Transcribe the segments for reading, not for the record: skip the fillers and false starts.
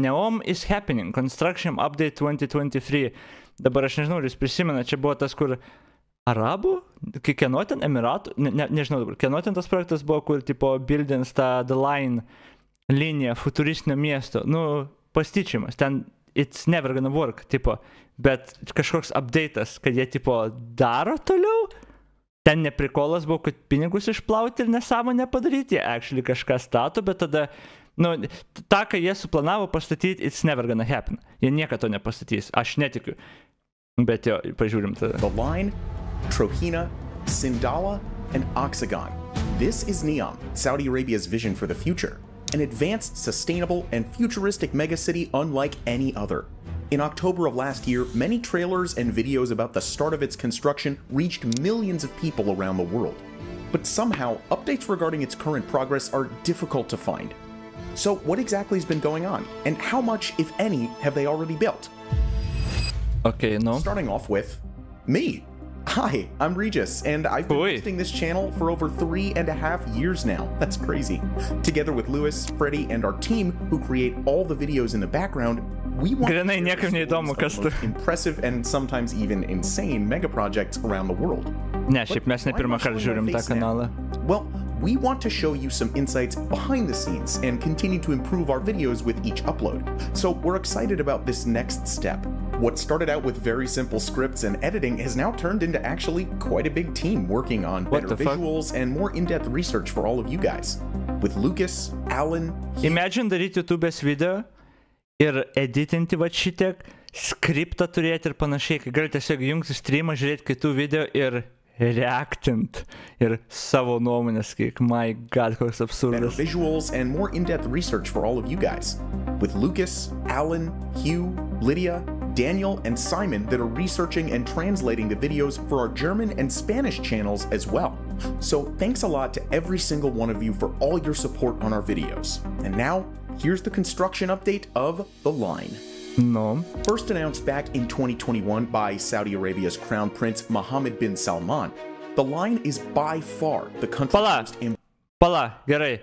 Neom is happening, construction update 2023. Dabar aš nežinau, ar jūs prisimena, čia buvo tas, kur Arabų, kieno ten Emiratų, nežinau dabar, kieno ten tas projektas buvo, kur tipo buildings tą The Line liniją futuristinio miesto, nu, pastyčiamas, ten it's never gonna work, tipo, bet kažkoks update'as, kad jie tipo daro toliau, ten neprikolas buvo, kad pinigus išplauti ir nesąmonę padaryti, jie actually kažką stato, bet tada, nu, tą, ką jie suplanavo pastatyti, it's never gonna happen, jie niekada to nepastatys, aš netikiu, bet jo, pažiūrim tada. The Line, Trohina, Sindala, and Oxagon. This is Neom, Saudi Arabia's vision for the future. An advanced, sustainable, and futuristic megacity unlike any other. In October of last year, many trailers and videos about the start of its construction reached millions of people around the world. But somehow, updates regarding its current progress are difficult to find. So what exactly has been going on? And how much, if any, have they already built? Okay, no. Starting off with me. Hi, I'm Regis, and I've been hosting this channel for over 3.5 years now. That's crazy. Together with Lewis, Freddie, and our team, who create all the videos in the background, we want to share the most impressive and sometimes even insane mega projects around the world. Ne, šiaip mes ne pirmą kartą žiūrim tą kanalą. Well, we want to show you some insights behind the scenes and continue to improve our videos with each upload. So we're excited about this next step. What started out with very simple scripts and editing has now turned into actually quite a big team working on better visuals and more in-depth research for all of you guys. With Lucas, Alan... Imagine daryti YouTube'ės video ir editinti va šitiek, skriptą turėti ir panašiai, kai gali tiesiog jungti streamą, žiūrėti kitų video ir reactint ir savo nuomonės, kiek, my god, koks absurdas. Better visuals and more in-depth research for all of you guys. With Lucas, Alan, Hugh, Lydia, Daniel, and Simon that are researching and translating the videos for our German and Spanish channels as well. So thanks a lot to every single one of you for all your support on our videos. And now, here's the construction update of The Line. No. First announced back in 2021 by Saudi Arabia's Crown Prince Mohammed bin Salman, The Line is by far the country's most important...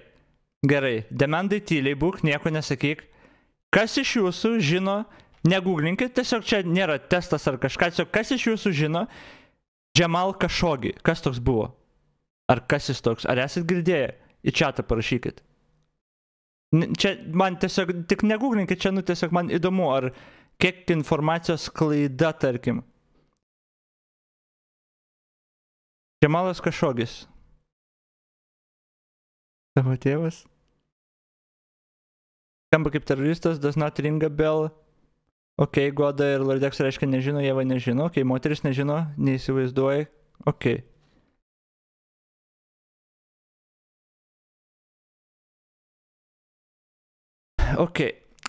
Gerai. Demandai tyliai būk, nieko nesakyk. Kas iš jūsų žino, negooglinkit, tiesiog čia nėra testas ar kažką, tiesiog kas iš jūsų žino Jamal Khashoggi, kas toks buvo? Ar kas jis toks? Ar esat girdėję? Į chatą parašykit. Čia man tiesiog, tik negooglinkit, čia nu tiesiog man įdomu, ar kiek informacijos klaida, tarkim. Jamalas Khashoggis. Tavo tėvas? Skamba kaip teroristas, does not ring a bell. Ok, Goda ir Lordex reiškia nežino, Jeva nežino. Ok, moteris nežino, neįsivaizduoja. Ok. Ok.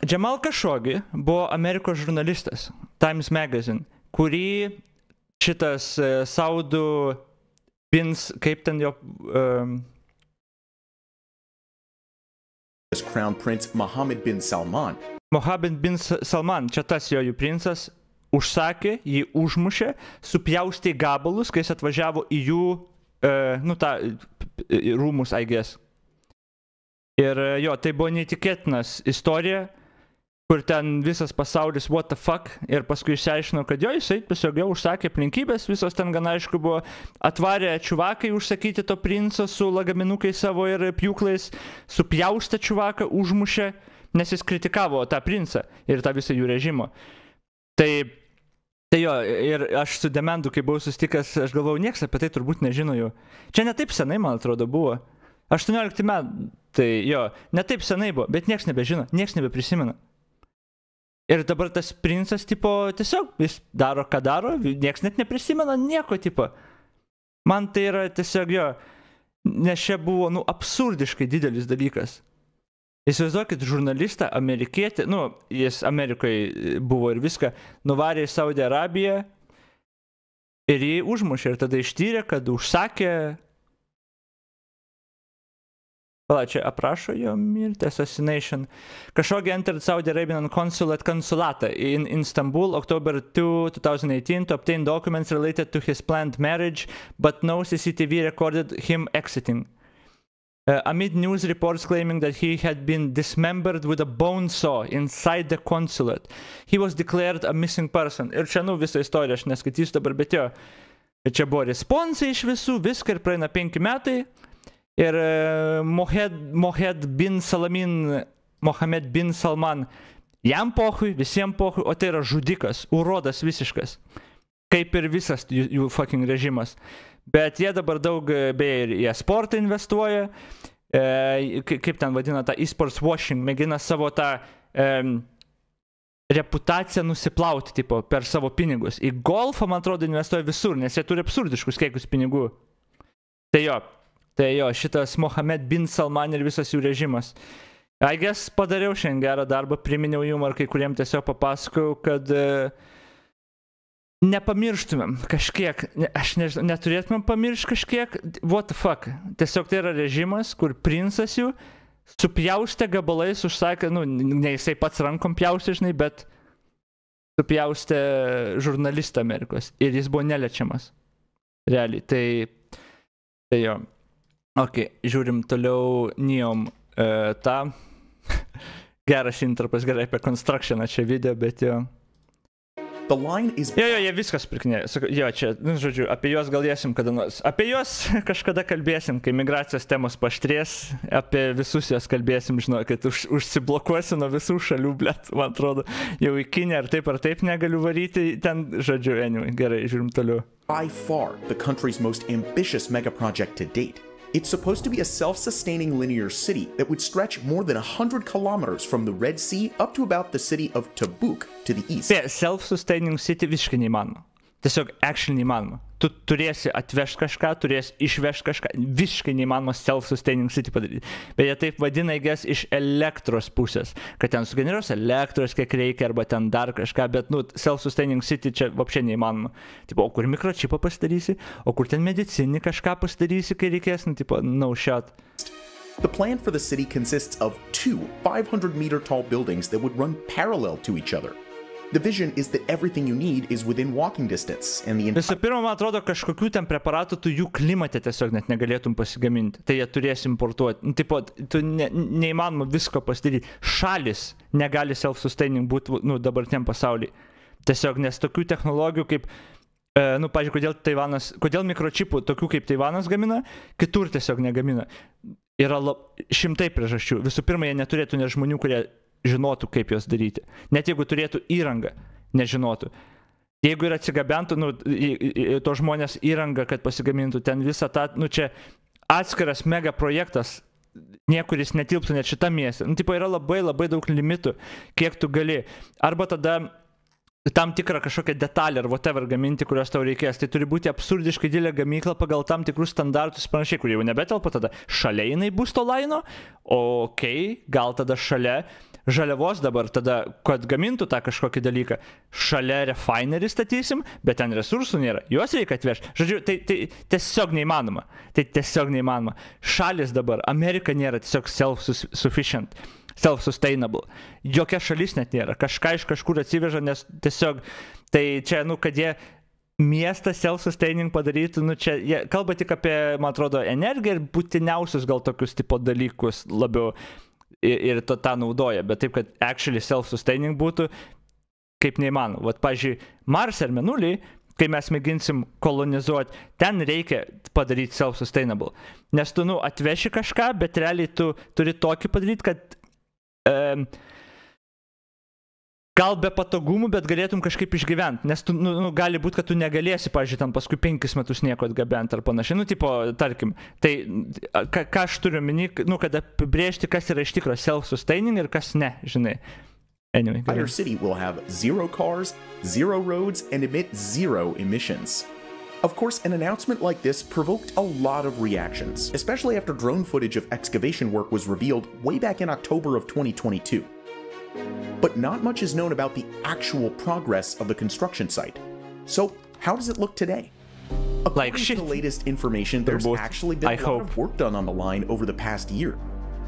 Jamal Khashoggi buvo Amerikos žurnalistas, Times Magazine, kurį šitas Saudų Bins, kaip ten jo... Crown Prince Mohammed bin Salman. Mohammed bin Salman, čia tas jo jų princas, užsakė, jį užmušė, supjaustė gabalus, kai jis atvažiavo į jų, nu tą, rūmus, I guess. Ir jo, tai buvo neįtikėtinas istorija, kur ten visas pasaulis what the fuck, ir paskui išsiaiškino, kad jo, jisai tiesiog jau užsakė aplinkybės, visos ten gana aišku buvo, atvarė čiuvakai užsakyti to princo su lagaminukais savo ir pjūklais, supjaustė čiuvaką, užmušė, nes jis kritikavo tą princą ir tą visą jų režimą. Tai jo, ir aš su Demendu, kai buvau susitikęs, aš galvojau, nieks apie tai turbūt nežino jau. Čia ne taip senai, man atrodo, buvo. 18 metų, tai jo, ne taip senai buvo, bet nieks nebežino, nieks nebeprisimena. Ir dabar tas princas, tipo, tiesiog, jis daro, ką daro, nieks net neprisimena nieko, tipo. Man tai yra tiesiog jo, nes čia buvo, nu, absurdiškai didelis dalykas. Įsivaizduokit, žurnalistą, amerikietį, nu, jis Amerikoje buvo ir viską, nuvarė į Saudi Arabiją ir jį užmušė ir tada ištyrė, kad užsakė... Pala, čia aprašo jo mirtį, assassination. Khashoggi entered Saudi Arabian consulate in Istanbul, October 2, 2018, to obtain documents related to his planned marriage, but no CCTV recorded him exiting. amid news reports claiming that he had been dismembered with a bone saw inside the consulate. He was declared a missing person. Ir čia, visą istoriją aš neskaitysiu dabar, bet jo, čia buvo responsai iš visų, viską ir praeina 5 metai. Ir Mohammed bin Salman, jam pohui, visiems pohui, o tai yra žudikas, urodas visiškas. Kaip ir visas jų fucking režimas. Bet jie dabar daug, beje, ir į sportą investuoja, kaip ten vadina tą e-sports washing, mėgina savo tą reputaciją nusiplauti, tipo, per savo pinigus. Į golfą, man atrodo, investuoja visur, nes jie turi absurdiškus kiekius pinigų. Tai jo, šitas Mohammed bin Salman ir visas jų režimas. I guess padariau šiandien gerą darbą, priminiau jum ar kai kuriem tiesiog papasakau, kad nepamirštumėm kažkiek, aš nežinau, neturėtumėm pamiršti kažkiek, what the fuck. Tiesiog tai yra režimas, kur princas jų supjaustė gabalais, užsakė, ne jisai pats rankom pjaustė, žinai, bet supjaustė žurnalistą Amerikos ir jis buvo neliečiamas. Realiai, tai jo. Ok, žiūrim toliau Neom tą. Geras intrapas, gerai apie constructioną čia video, bet jo. Jo, jie viskas pirkinėjo. Jo, čia, žodžiu, apie juos galėsim kada nors. Apie juos kažkada kalbėsim, kai migracijos temos paštrės, apie visus juos kalbėsim, žinau, kad užsiblokuosi nuo visų šalių, blėt, man atrodo, jau į Kinę ar taip negaliu varyti, ten, žodžiu, anyway, gerai, žiūrim toliau. By far the country's most ambitious mega project to date. It's supposed to be a self-sustaining linear city that would stretch more than 100 kilometers from the Red Sea up to about the city of Tabuk to the east. Self-sustaining city visiškai neįmanoma. Tiesiog actually neįmanoma. Tu turėsi atvežti kažką, turėsi išvežti kažką. Visiškai neįmanoma self-sustaining city padaryti. Bet jie taip vadina, iš elektros pusės. Kad ten sugeneruos elektros, kiek reikia, arba ten dar kažką. Bet, self-sustaining city čia vapšė neįmanoma. Tipo, o kur mikročipą pasidarysi, o kur ten medicinį kažką pasidarysi, kai reikės, tipo, no shot. The plan for the city consists of 2 500-meter tall buildings that would run parallel to each other. The vision is that everything you need is within walking distance and the Visų pirma, man atrodo, kažkokių ten preparatų tu jų klimate tiesiog net negalėtum pasigaminti. Tai jie turės importuoti. Tipo, tu neįmanoma visko pasidaryti. Šalis negali self-sustaining būti dabartiniam pasaulyje. Tiesiog, nes tokių technologijų kaip, pavyzdžiui, kodėl mikročipų tokių kaip Taivanas gamina, kitur tiesiog negamina. Yra šimtai priežasčių. Visų pirma, jie neturėtų ne žmonių, kurie žinotų, kaip jos daryti. Net jeigu turėtų įrangą, nežinotų. Jeigu ir atsigabentų, to žmonės įrangą, kad pasigamintų ten visą tą, čia atskiras mega projektas, niekuris netilptų net šitą miestą. Tipo, yra labai daug limitų, kiek tu gali. Arba tada tam tikrą kažkokią detalę ar whatever gaminti, kurios tau reikės. Tai turi būti absurdiškai didelė gamykla pagal tam tikrus standartus panašiai, kur jau nebetelpa tada. Šalia jinai bus to laino, okei, gal tada šalia žaliavos dabar tada, kad gamintų tą kažkokį dalyką. Šalia refinerį statysim, bet ten resursų nėra. Juos reikia atvežti. Žodžiu, tai tiesiog neįmanoma. Tai tiesiog neįmanoma. Šalis dabar, Amerika nėra tiesiog self-sufficient, self-sustainable. Jokia šalis net nėra. Kažką iš kažkur atsiveža, nes tiesiog, tai čia, kad jie miestą self-sustaining padarytų, čia jie kalba tik apie, man atrodo, energiją ir būtiniausius gal tokius tipo dalykus labiau. Ir tą naudoja, bet taip, kad actually self-sustaining būtų, kaip neįmanoma. Vat, pavyzdžiui, Mars ar Mėnulį, kai mes mėginsim kolonizuoti, ten reikia padaryti self-sustainable. Nes tu, atveši kažką, bet realiai tu turi tokį padaryti, kad gal be patogumų, bet galėtum kažkaip išgyventi. Nes tu, gali būti, kad tu negalėsi, pavyzdžiui, tam paskui 5 metus nieko atgabenti ar panašiai. Tipo, tarkim, tai ką aš turiu mini, kad apibrėžti, kas yra iš tikro self-sustaining ir kas ne, žinai. Anyway, Our city will have 0 cars, 0 roads, and emit 0 emissions. Of course, an announcement like this provoked a lot of reactions, especially after drone footage of excavation work was revealed way back in October of 2022. But not much is known about the actual progress of the construction site. So, how does it look today? According to the latest information, there's actually been a lot of work done on the line over the past year.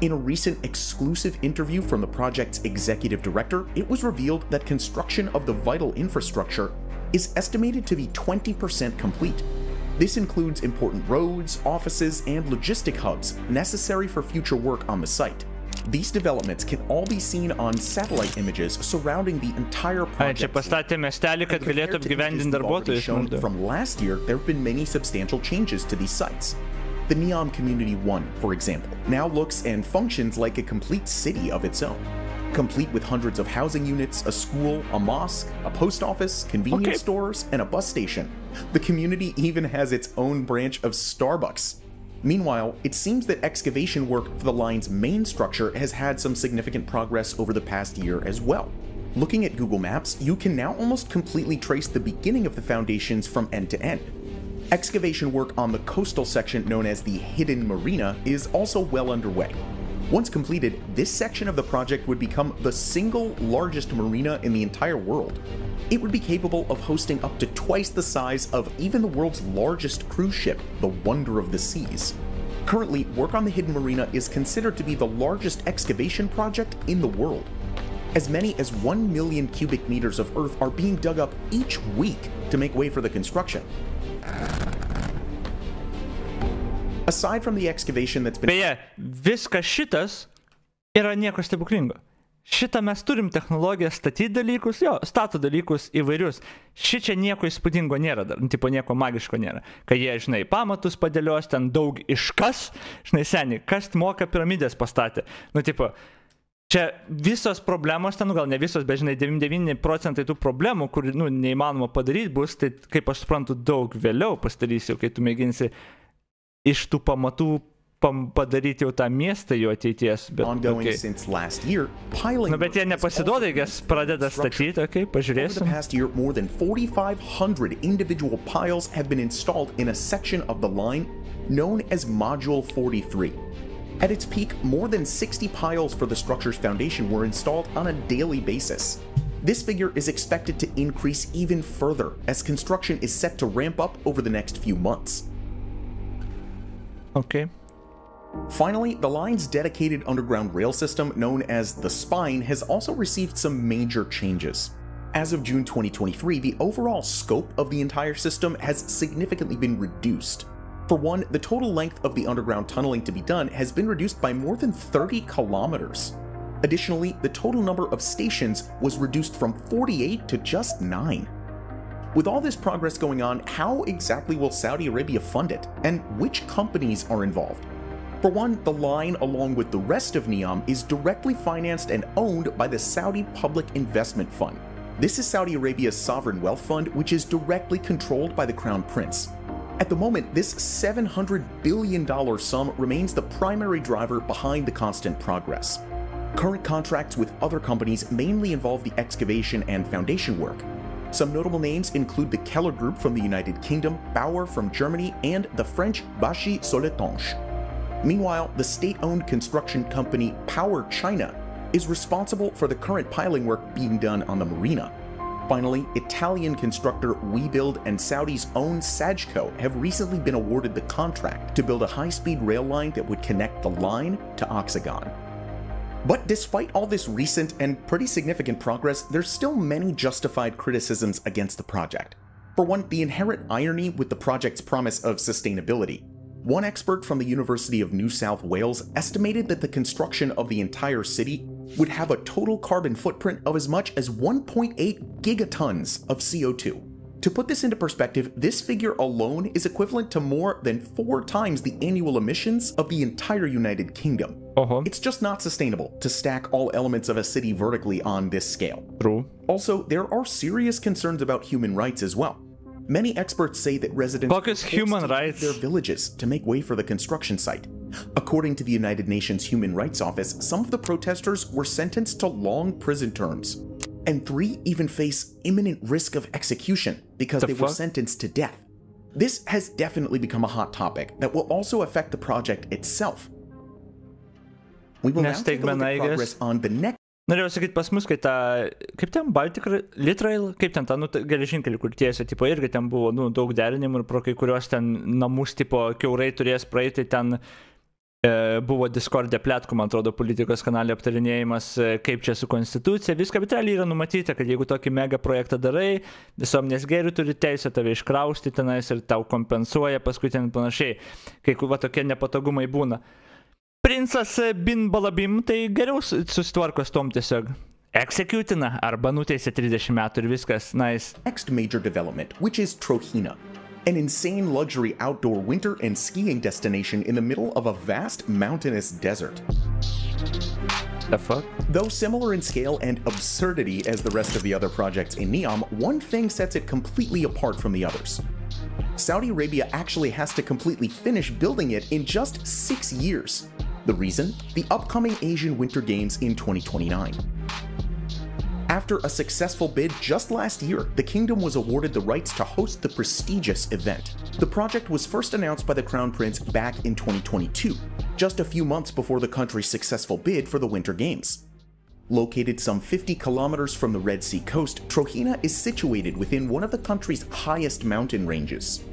In a recent exclusive interview from the project's executive director, it was revealed that construction of the vital infrastructure is estimated to be 20% complete. This includes important roads, offices, and logistic hubs necessary for future work on the site. These developments can all be seen on satellite images surrounding the entire project. Čia pastatė miestelį, kad galėtų apgyvendinti darbuotojus. From last year, there have been many substantial changes to these sites. The Neom Community 1, for example, now looks and functions like a complete city of its own. Complete with hundreds of housing units, a school, a mosque, a post office, convenience stores, and a bus station. The community even has its own branch of Starbucks. Meanwhile, it seems that excavation work for the line's main structure has had some significant progress over the past year as well. Looking at Google Maps, you can now almost completely trace the beginning of the foundations from end to end. Excavation work on the coastal section known as the Hidden Marina is also well underway. Once completed, this section of the project would become the single largest marina in the entire world. It would be capable of hosting up to twice the size of even the world's largest cruise ship, the Wonder of the Seas. Currently, work on the Hidden Marina is considered to be the largest excavation project in the world. As many as 1 million cubic meters of earth are being dug up each week to make way for the construction. Aside from the excavation that's been... Beje, viskas šitas yra nieko stebuklingo. Šitą mes turim technologiją statyti dalykus, stato dalykus įvairius. Šičia nieko įspūdingo nėra dar, tipo nieko magiško nėra. Kai jie, žinai, pamatus padėlios, ten daug iškas, žinai, seniai, kas moka piramidės pastatė. Nu, tipo, čia visos problemos, ten, gal ne visos, bet, žinai, 99% tų problemų, kur, nu, neįmanoma padaryti bus, tai, kaip aš suprantu, daug vėliau pasidarysiu, kai tu mėginsi iš tų pamatų padaryti jau tą miestą jo ateities, bet bet jie nepasiduoda, jas pradeda statyti, pažiūrėsim. Over the past year, more than 4,500 individual piles have been installed in a section of the line known as Module 43. At its peak, more than 60 piles for the structure's foundation were installed on a daily basis. This figure is expected to increase even further as construction is set to ramp up over the next few months. Okay. Finally, the line's dedicated underground rail system, known as the Spine, has also received some major changes. As of June 2023, the overall scope of the entire system has significantly been reduced. For one, the total length of the underground tunneling to be done has been reduced by more than 30 kilometers. Additionally, the total number of stations was reduced from 48 to just 9. With all this progress going on, how exactly will Saudi Arabia fund it, and which companies are involved? For one, the line, along with the rest of Neom, is directly financed and owned by the Saudi Public Investment Fund. This is Saudi Arabia's sovereign wealth fund, which is directly controlled by the Crown Prince. At the moment, this $700 billion sum remains the primary driver behind the constant progress. Current contracts with other companies mainly involve the excavation and foundation work. Some notable names include the Keller Group from the United Kingdom, Bauer from Germany, and the French Bachy Soletanche. Meanwhile, the state-owned construction company Power China is responsible for the current piling work being done on the marina. Finally, Italian constructor WeBuild and Saudi's own Sajco have recently been awarded the contract to build a high-speed rail line that would connect the line to Oxagon. But despite all this recent and pretty significant progress, there's still many justified criticisms against the project. For one, the inherent irony with the project's promise of sustainability. One expert from the University of New South Wales estimated that the construction of the entire city would have a total carbon footprint of as much as 1.8 gigatons of CO2. To put this into perspective, this figure alone is equivalent to more than 4 times the annual emissions of the entire United Kingdom. It's just not sustainable to stack all elements of a city vertically on this scale. True. Also, there are serious concerns about human rights as well. Many experts say that residents leave their villages to make way for the construction site. According to the United Nations Human Rights Office, some of the protesters were sentenced to long prison terms, and 3 even face imminent risk of execution because they were sentenced to death. This has definitely become a hot topic that will also affect the project itself. We will now take a look at progress on the next. Norėjau sakyti, pas mus, kai ta, kaip ten, Baltic Litrail, kaip ten ta, nu, geležinkelį, kur tiesiai, tipo, irgi ten buvo, nu, daug derinimų ir pro kai kurios ten namus, tipo, kiaurai turės praeiti ten, buvo Discord'e pletkų, man atrodo, politikos kanalė aptarinėjimas, kaip čia su konstitucija, viską, bet realiai yra numatyta, kad jeigu tokį mega projektą darai, visuomenės gėrių turi teisę tave iškrausti tenais ir tau kompensuoja, paskui ten panašiai, kai va tokie nepatogumai būna. Princas bin balabim, tai geriau susitvarko su tom tiesiog. Executina arba nuteisė 30 metų ir viskas, nice. Next major development, which is Trohina, an insane luxury outdoor winter and skiing destination in the middle of a vast mountainous desert. The fuck? Though similar in scale and absurdity as the rest of the other projects in Neom, one thing sets it completely apart from the others. Saudi Arabia actually has to completely finish building it in just 6 years. The reason? The upcoming Asian Winter Games in 2029. After a successful bid just last year, the kingdom was awarded the rights to host the prestigious event. The project was first announced by the Crown Prince back in 2022, just a few months before the country's successful bid for the Winter Games. Located some 50 kilometers from the Red Sea coast, Trohina is situated within one of the country's highest mountain ranges.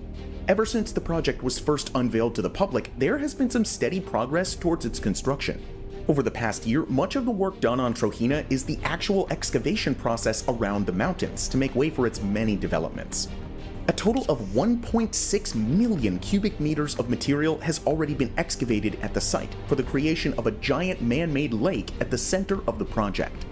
Ever since the project was first unveiled to the public, there has been some steady progress towards its construction. Over the past year, much of the work done on Trohina is the actual excavation process around the mountains to make way for its many developments. A total of 1.6 million cubic meters of material has already been excavated at the site for the creation of a giant man-made lake at the center of the project.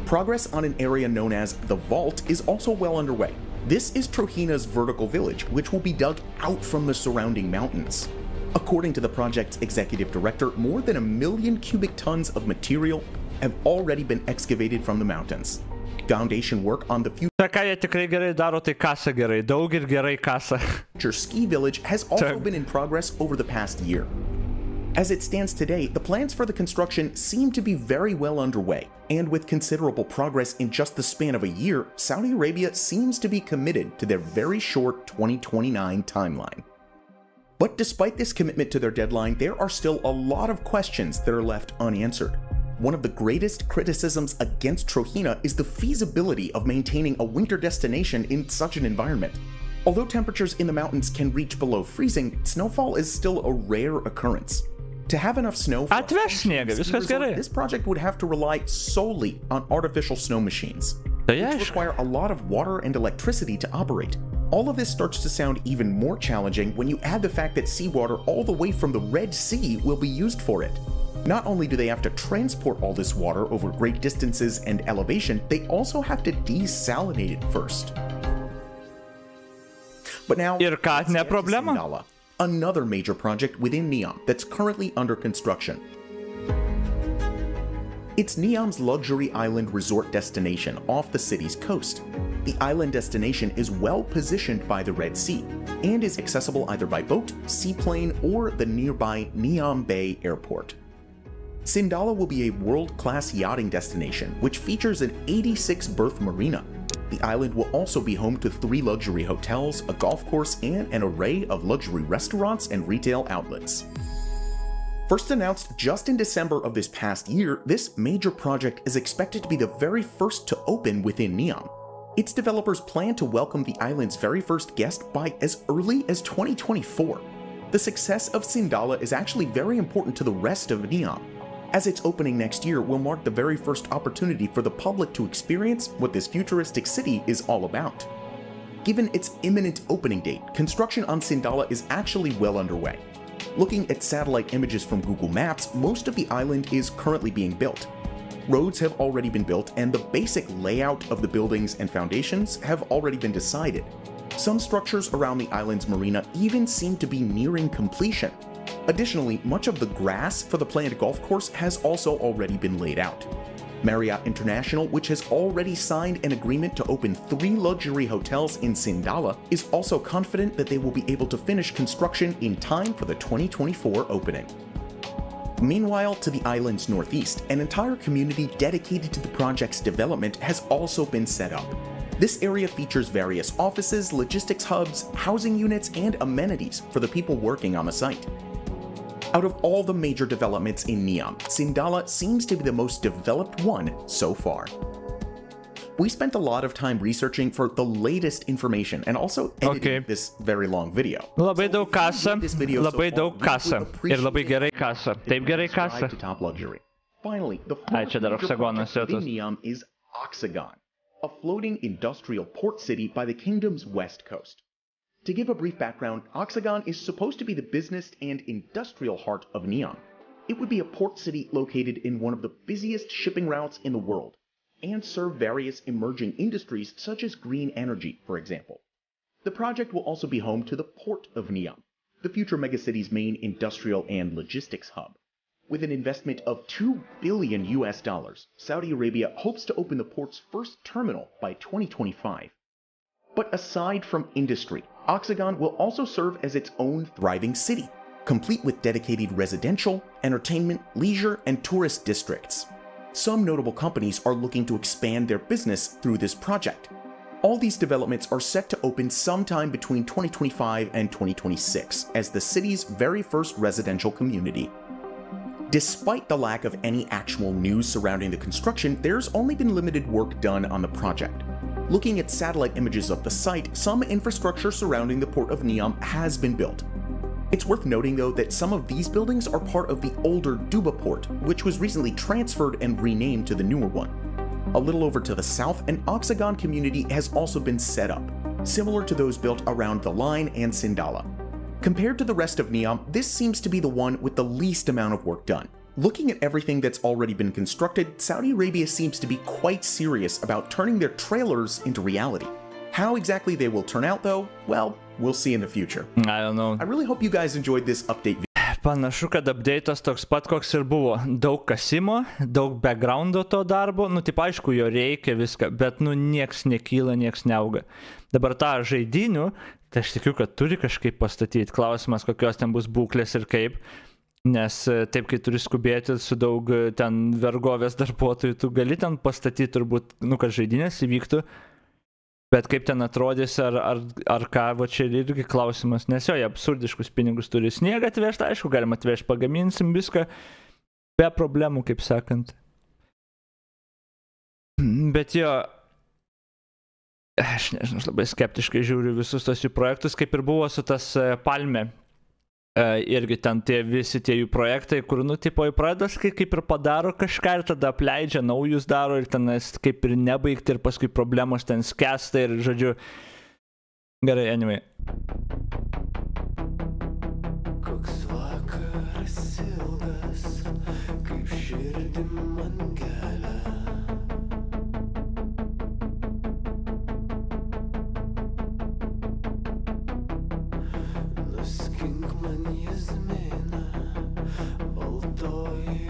Progress on an area known as the Vault is also well underway. This is Trohina's vertical village, which will be dug out from the surrounding mountains. According to the project's executive director, more than 1 million cubic tons of material have already been excavated from the mountains. Foundation work on the Ką jie tikrai gerai daro, tai kasa gerai, daug ir gerai kasa. future ski village has also been in progress over the past year. As it stands today, the plans for the construction seem to be very well underway, and with considerable progress in just the span of a year, Saudi Arabia seems to be committed to their very short 2029 timeline. But despite this commitment to their deadline, there are still a lot of questions that are left unanswered. One of the greatest criticisms against Trohina is the feasibility of maintaining a winter destination in such an environment. Although temperatures in the mountains can reach below freezing, snowfall is still a rare occurrence. To have enough snow for this project would have to rely solely on artificial snow machines, which require a lot of water and electricity to operate. All of this starts to sound even more challenging when you add the fact that seawater all the way from the Red Sea will be used for it. Not only do they have to transport all this water over great distances and elevation, they also have to desalinate it first. But now, Sindala, another major project within Neom that's currently under construction. It's Neom's luxury island resort destination off the city's coast. The island destination is well positioned by the Red Sea and is accessible either by boat, seaplane, or the nearby Neom Bay Airport. Sindala will be a world-class yachting destination which features an 86-berth marina. The island will also be home to 3 luxury hotels, a golf course, and an array of luxury restaurants and retail outlets. First announced just in December of this past year, this major project is expected to be the very first to open within Neom. Its developers plan to welcome the island's very first guest by as early as 2024. The success of Sindala is actually very important to the rest of Neom, as its opening next year will mark the very first opportunity for the public to experience what this futuristic city is all about. Given its imminent opening date, construction on Sindala is actually well underway. Looking at satellite images from Google Maps, most of the island is currently being built. Roads have already been built, and the basic layout of the buildings and foundations have already been decided. Some structures around the island's marina even seem to be nearing completion. Additionally, much of the grass for the planned golf course has also already been laid out. Marriott International, which has already signed an agreement to open 3 luxury hotels in Sindala, is also confident that they will be able to finish construction in time for the 2024 opening. Meanwhile, to the island's northeast, an entire community dedicated to the project's development has also been set up. This area features various offices, logistics hubs, housing units, and amenities for the people working on the site. Out of all the major developments in Neom, Sindala seems to be the most developed one so far. We spent a lot of time researching for the latest information and also editing this very long video. Labai daug kasa, labai daug kasa. Ir labai gerai kasa. Taip gerai kasa. Finally, the čia dar oksagonas in Neom is Oxagon, a floating industrial port city by the kingdom's west coast. To give a brief background, Oxagon is supposed to be the business and industrial heart of Neom. It would be a port city located in one of the busiest shipping routes in the world, and serve various emerging industries such as green energy, for example. The project will also be home to the Port of Neom, the future megacity's main industrial and logistics hub. With an investment of $2 billion, Saudi Arabia hopes to open the port's first terminal by 2025. But aside from industry, Oxagon will also serve as its own thriving city, complete with dedicated residential, entertainment, leisure, and tourist districts. Some notable companies are looking to expand their business through this project. All these developments are set to open sometime between 2025 and 2026 as the city's very first residential community. Despite the lack of any actual news surrounding the construction, there's only been limited work done on the project. Looking at satellite images of the site, some infrastructure surrounding the Port of Neom has been built. It's worth noting, though, that some of these buildings are part of the older Duba port, which was recently transferred and renamed to the newer one. A little over to the south, an Oxagon community has also been set up, similar to those built around the Line and Sindala. Compared to the rest of Neom, this seems to be the one with the least amount of work done. Looking at everything that's already been constructed, Saudi Arabia seems to be quite serious about turning their trailers into reality. How exactly they will turn out, though, well, we'll see in the future. I don't know. I really hope you guys enjoyed this update. Panašu, kad update'as toks pat, koks ir buvo. Daug kasimo, daug backgroundo to darbo. Nu, taip aišku, jo reikia viską, bet, nu, nieks nekyla, nieks neauga. Dabar tą žaidinių, tai aš tikiu, kad turi kažkaip pastatyti. Klausimas, kokios ten bus būklės ir kaip. Nes taip, kai turi skubėti su daug ten vergovės darbuotojų, tu gali ten pastatyti turbūt, nu, kad žaidinės įvyktų. Bet kaip ten atrodys, ar ką, va čia irgi klausimas, nes jo, jie absurdiškus pinigus turi sniegą atvežti, aišku, galima atvežti, pagaminsim viską, be problemų, kaip sakant. Bet jo, aš nežinau, aš labai skeptiškai žiūriu visus tos jų projektus, kaip ir buvo su tas Palme. Irgi ten visi tie jų projektai, kur, nu, tipo, įpradas, kaip ir padaro kažką ir tada apleidžia, naujus daro ir ten kaip ir nebaigti ir paskui problemos ten skęsta ir, žodžiu, gerai, anyway. Koks vakaras ilgas, kaip širdim man gelia. Nuskink man jazminą, baltoji